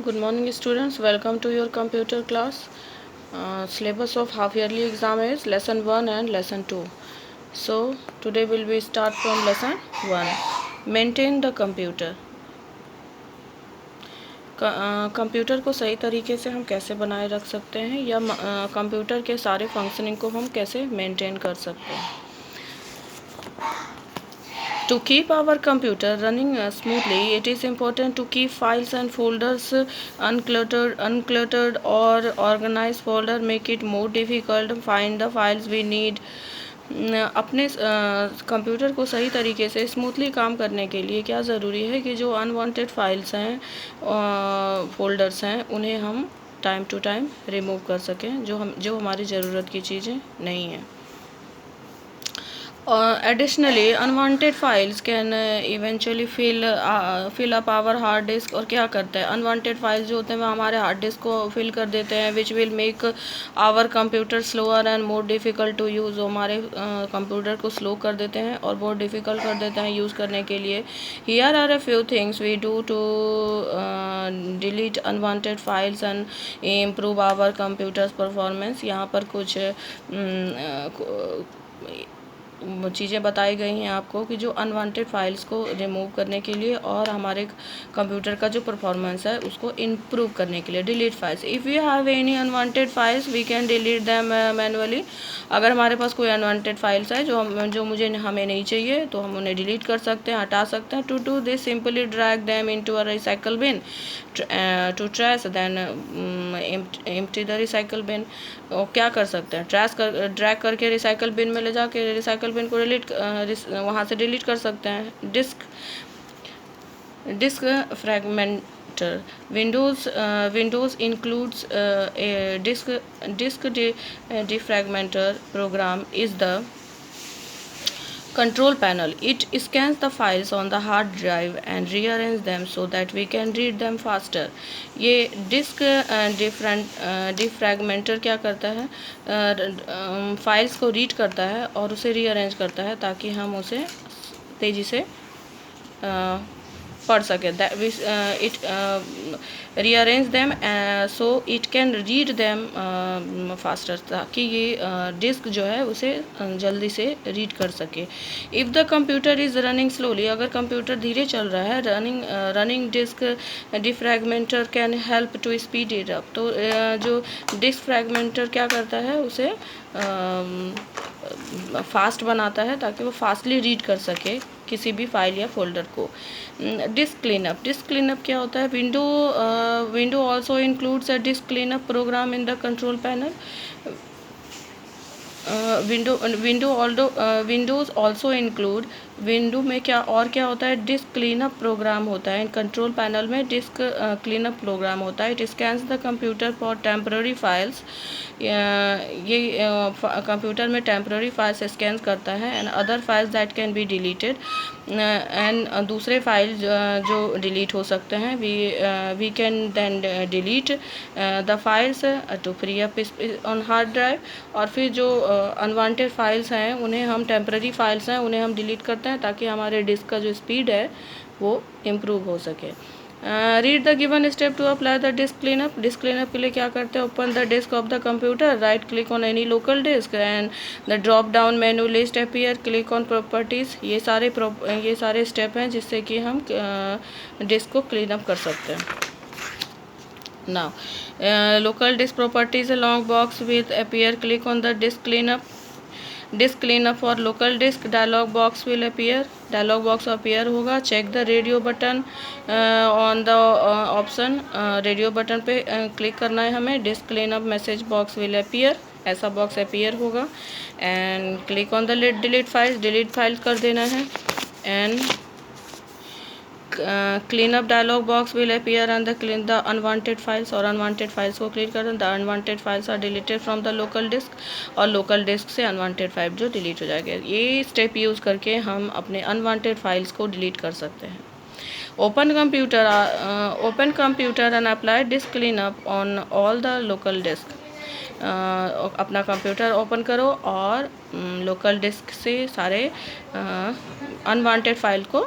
Good morning students, welcome to your computer class. Syllabus of half yearly exam is lesson 1 and lesson 2. So today will we start from lesson 1. Maintain the computer. Computer को सही तरीके से हम कैसे बनाए रख सकते हैं या कंप्यूटर के सारे फंक्शनिंग को हम कैसे मेंटेन कर सकते हैं. To keep our computer running smoothly, it is important to keep files and folders uncluttered or organized folder make it more difficult to find the files we need. अपने computer को सही तरीके से स्मूथली काम करने के लिए क्या ज़रूरी है कि जो अनवांटेड फाइल्स हैं फोल्डर्स हैं उन्हें हम टाइम टू टाइम रिमूव कर सकें जो हमारी ज़रूरत की चीज़ें नहीं हैं. Additionally, unwanted files can eventually fill up our hard disk. और क्या करते हैं unwanted files जो होते हैं वो हमारे hard disk को fill कर देते हैं which will make our computer slower and more difficult to use. हमारे कंप्यूटर को स्लो कर देते हैं और बहुत डिफ़िकल्ट कर देते हैं यूज़ करने के लिए. Here are a few things we do to delete unwanted files and improve our computer's performance. यहाँ पर कुछ चीज़ें बताई गई हैं आपको कि जो अनवांटेड फाइल्स को रिमूव करने के लिए और हमारे कंप्यूटर का जो परफॉर्मेंस है उसको इम्प्रूव करने के लिए. Delete files. If you have any unwanted files we can delete them manually. अगर हमारे पास कोई अनवांटेड फाइल्स है जो हमें नहीं चाहिए तो हम उन्हें डिलीट कर सकते हैं, हटा सकते हैं. To do this simply drag them into a recycle bin to trash then empty the recycle bin. और क्या कर सकते हैं ड्रैग करके रिसाइकल बिन में ले जाके रिसाइकल बिन को वहाँ से डिलीट कर सकते हैं. Disk fragmenter. Windows includes a disk defragmenter program is the control panel. It scans the files on the hard drive and rearranges them so that we can read them faster. ये disc डिफ्रैगमेंटर क्या करता है files को read करता है और उसे rearrange करता है ताकि हम उसे तेज़ी से पढ़ सके. It rearrange them so it can read them faster ताकि ये डिस्क जो है उसे जल्दी से रीड कर सके. If the computer is running slowly. अगर कंप्यूटर धीरे चल रहा है running disk defragmenter can help to speed it up. तो जो डिस्क फ्रैगमेंटर क्या करता है उसे फास्ट बनाता है ताकि वो फास्टली रीड कर सके किसी भी फाइल या फोल्डर को. Disc cleanup. डिस्क क्लीनअप क्या होता है window also includes a disk cleanup program in the control panel. Windows also include. Window में क्या होता है डिस्क क्लीनअप प्रोग्राम होता है. इन कंट्रोल पैनल में डिस्क क्लीनअप प्रोग्राम होता है. It scans the computer for temporary files. ये कंप्यूटर में टेम्पररी फाइल्स स्कैन करता है and other files that can be deleted. And दूसरे फाइल जो डिलीट हो सकते हैं we can then delete the files to free up on hard drive. और फिर जो अनवांटेड फाइल्स हैं उन्हें हम टेम्पररी फाइल्स हैं उन्हें हम डिलीट करते हैं ताकि हमारे डिस्क का जो स्पीड है वो इम्प्रूव हो सके. Read the given step to apply the disk cleanup. Disk cleanup के लिए क्या करते हैं open the disk of the computer, right click on any local disk and the drop down menu list appear, click on properties. ये सारे step हैं जिससे कि हम डिस्क को क्लीनअप कर सकते हैं. Now, local disk properties along box with appear. Click on the disk cleanup. Disk cleanup for local disk dialog box will appear. Dialog box appear होगा. Check the radio button on the option. Radio button पे click करना है हमें. Disk cleanup message box will appear. ऐसा box appear होगा. And click on the delete files कर देना है. And cleanup dialog box will appear and the unwanted files. और अनवांटेड फाइल्स को क्लियर कर दें. The unwanted files are deleted from the local disk. और लोकल डिस्क से अनवांटेड फाइल जो डिलीट हो जाएगा. ये स्टेप यूज़ करके हम अपने अनवांटेड फाइल्स को डिलीट कर सकते हैं. Open computer and apply disc cleanup on all the local disc. अपना कंप्यूटर ओपन करो और लोकल डिस्क से सारे अनवांटेड फाइल को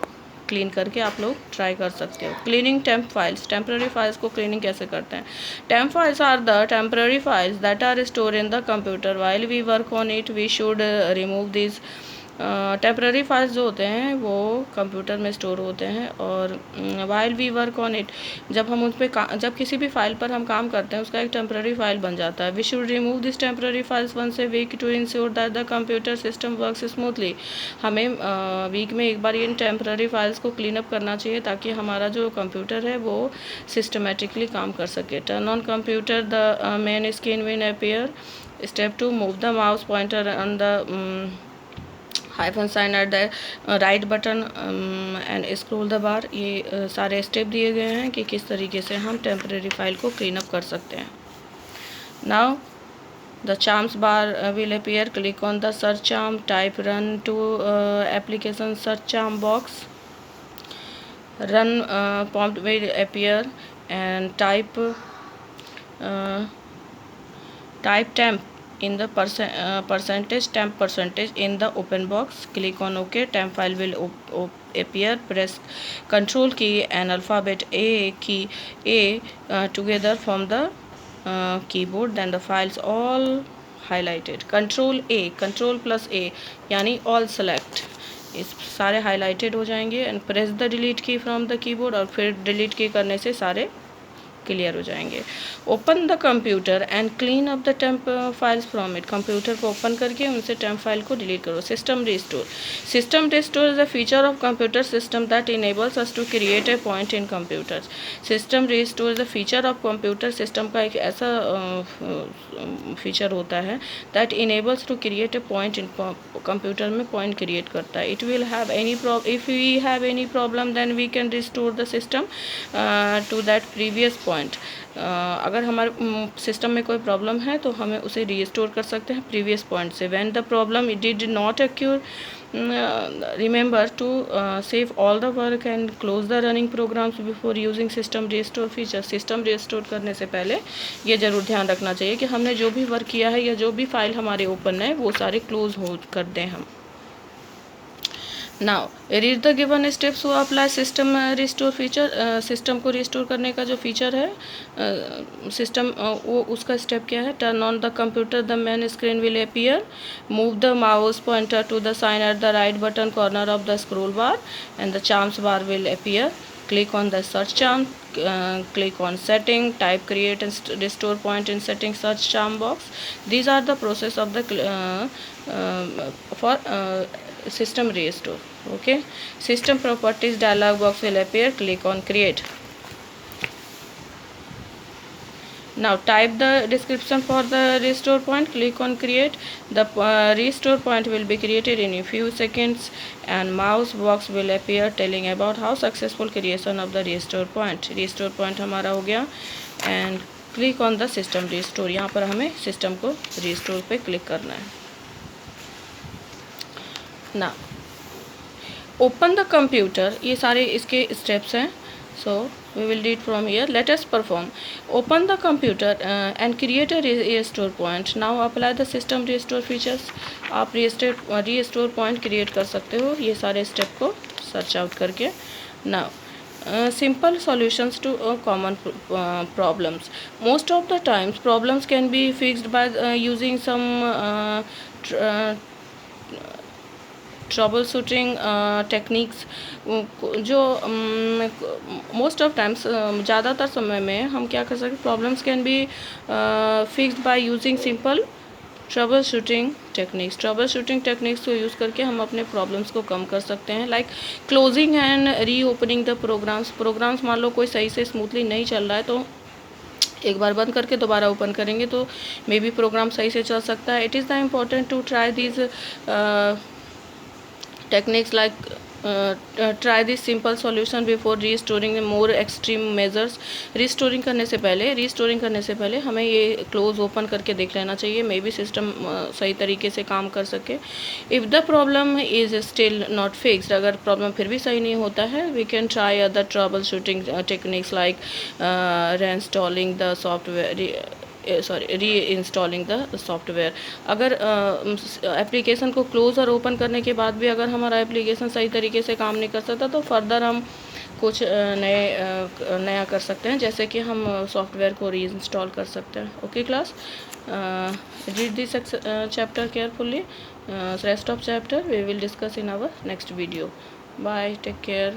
क्लीन करके आप लोग ट्राई कर सकते हो। Cleaning temp files, temporary files को क्लीनिंग कैसे करते हैं। Temp files are the temporary files that are store in the computer while we work on it we should remove this. Temporary files जो होते हैं वो कंप्यूटर में स्टोर होते हैं और while we work on it, जब हम उन पर जब किसी भी फाइल पर हम काम करते हैं उसका एक टेम्पररी फाइल बन जाता है। We should remove this temporary files once a week to ensure that the computer system works smoothly. हमें वीक में एक बार इन टेम्पररी फाइल्स को क्लीन अप करना चाहिए ताकि हमारा जो कंप्यूटर है वो सिस्टमेटिकली काम कर सके। Turn on computer the main screen will appear. Step 2, move the mouse pointer on the hyphen sign at the right button and scroll the bar. ये सारे स्टेप दिए गए हैं कि किस तरीके से हम टेम्परेरी फाइल को क्लीन अप कर सकते हैं। Now the charms bar will appear, click on the search charm, type run to application search charm box, run prompt will appear and type temp in the percentage temp percentage in the open box. Click on OK. Temp file will appear. Press Control key and alphabet A key together from the keyboard. Then the files all highlighted. Control plus A यानी all select, इस सारे highlighted हो जाएंगे and press the delete की from the keyboard, और फिर delete की करने से सारे क्लियर हो जाएंगे। Open the computer and clean up the temp files from it. Computer को ओपन करके उनसे टेम्प फाइल को डिलीट करो। System restore is a feature of computer system that enables us to create a point in computer. System restore is a feature of computer system का एक ऐसा feature होता है that enables to create a point in computer में point create करता है। It will have any if we have any problem then we can restore the system to that previous point. अगर हमारे सिस्टम में कोई problem है तो हमें उसे रीस्टोर कर सकते हैं प्रीवियस पॉइंट से। When the problem did not occur, remember to save all the work and close the running programs before using system restore feature. System restore करने से पहले ये ज़रूर ध्यान रखना चाहिए कि हमने जो भी वर्क किया है या जो भी फाइल हमारे ओपन है वो सारे क्लोज हो कर दें हम। Now read the given steps to apply system restore feature. System को रिस्टोर करने का जो फीचर है सिस्टम वो उसका स्टेप क्या है। Turn on the computer, the main screen will appear, move the mouse pointer to the sign at the right button corner of the scroll bar and the charms bar will appear. Click on the search charm, click on setting, type create and restore point in setting search charm box. These are the process of the for system restore. Okay, system properties dialog box will appear. Click on create. Now type the description for the restore point. Click on create. The restore point will be created in a few seconds and mouse box will appear telling about how successful creation of the restore point. Restore point हमारा हो गया and click on the system restore. यहाँ पर हमें system को restore पे click करना है। Now open the computer, ये सारे इसके स्टेप्स हैं। So we will read from here. Let us perform. Open the computer and create a restore point. Now apply the system restore features. आप restore point create कर सकते हो ये सारे स्टेप को सर्च आउट करके। Now simple solutions to common problems. Most of the times problems can be fixed by using some trouble shooting techniques. जो most of times ज़्यादातर समय में हम क्या कर सकते हैं, problems can be fixed by using simple trouble shooting techniques. Trouble shooting techniques को यूज़ करके हम अपने प्रॉब्लम्स को कम कर सकते हैं। Like closing and re opening the programmes मान लो कोई सही से स्मूथली नहीं चल रहा है तो एक बार बंद करके दोबारा ओपन करेंगे तो मे बी प्रोग्राम सही से चल सकता है। It is the important to try these techniques like try this simple solution before restoring the more extreme measures. restoring करने से पहले हमें ये क्लोज ओपन करके देख लेना चाहिए, मे बी सिस्टम सही तरीके से काम कर सके। If the problem is still not fixed, अगर प्रॉब्लम फिर भी सही नहीं होता है, we can try other trouble shooting techniques like reinstalling the software, reinstalling the software. अगर एप्लीकेशन को क्लोज और ओपन करने के बाद भी अगर हमारा एप्लीकेशन सही तरीके से काम नहीं कर सकता तो फर्दर हम कुछ नया कर सकते हैं, जैसे कि हम सॉफ्टवेयर को री इंस्टॉल कर सकते हैं। Okay class, read this chapter carefully. Rest of chapter we will discuss in our next video. Bye, take care.